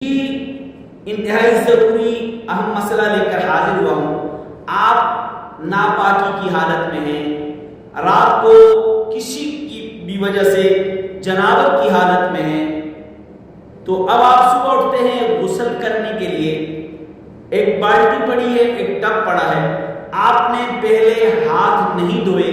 انتہائی ضروری اہم مسئلہ لے کر حاضر ہوا ہوں۔ آپ ناپاکی کی حالت میں ہیں، رات کو کسی کی بھی وجہ سے جنابت کی حالت میں ہیں، تو اب آپ صبح اٹھتے ہیں غسل کرنے کے لیے، ایک بالٹی پڑی ہے، ایک ٹب پڑا ہے، آپ نے پہلے ہاتھ نہیں دھوئے،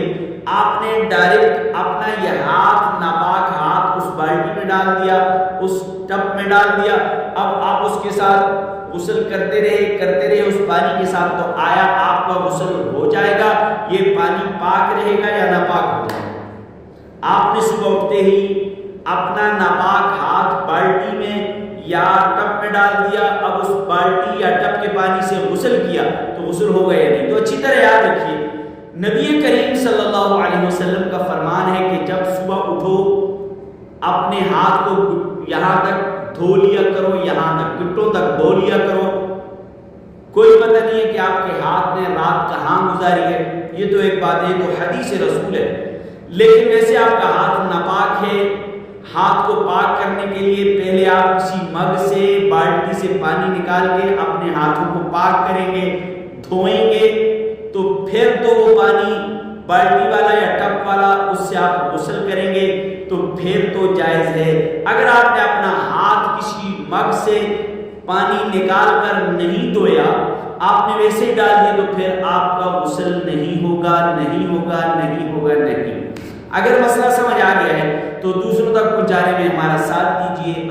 آپ نے ڈائریکٹ اپنا یہ ہاتھ، ناپاک ہاتھ اس بالٹی میں ڈال دیا، اس ٹب میں ڈال دیا۔ اب آپ اس کے ساتھ غسل کرتے رہے اس پانی کے ساتھ، تو آیا آپ کا غسل ہو جائے گا؟ یہ پانی پاک رہے گا یا ناپاک ہو جائے گا؟ آپ نے صبح اٹھتے ہی اپنا ناپاک ہاتھ بالٹی میں یا ٹب میں ڈال دیا، اب اس بالٹی یا ٹب کے پانی سے غسل کیا تو غسل ہو گیا یا نہیں؟ تو اچھی طرح یاد رکھیے، نبی کریم صلی اللہ علیہ وسلم کا فرمان ہے کہ جب صبح اٹھو اپنے ہاتھ کو یہاں تک دھو لیا کرو، یہاں تک گھٹنوں تک دھو لیا کرو۔ کوئی پتہ نہیں ہے کہ آپ کے ہاتھ نے رات کہاں گزاری ہے، یہ تو ایک بات ہے، تو حدیث رسول ہے، لیکن ویسے آپ کا ہاتھ ناپاک ہے، ہاتھ کو پاک کرنے کے لیے پہلے آپ کسی مگ سے، بالٹی سے پانی نکال کے اپنے ہاتھوں کو پاک کریں گے، دھوئیں گے، تو پھر تو وہ پانی بالٹی والا یا ٹب والا اس سے آپ غسل کریں گے تو پھر تو جائز ہے۔ اگر آپ نے اپنا ہاتھ کسی مگ سے پانی نکال کر نہیں دھویا، آپ نے ویسے ہی ڈال دیا، تو پھر آپ کا غسل نہیں ہوگا، نہیں ہوگا، نہیں ہوگا، نہیں۔ اگر مسئلہ سمجھ آ گیا ہے تو دوسروں تک پہنچانے میں ہمارا ساتھ دیجیے۔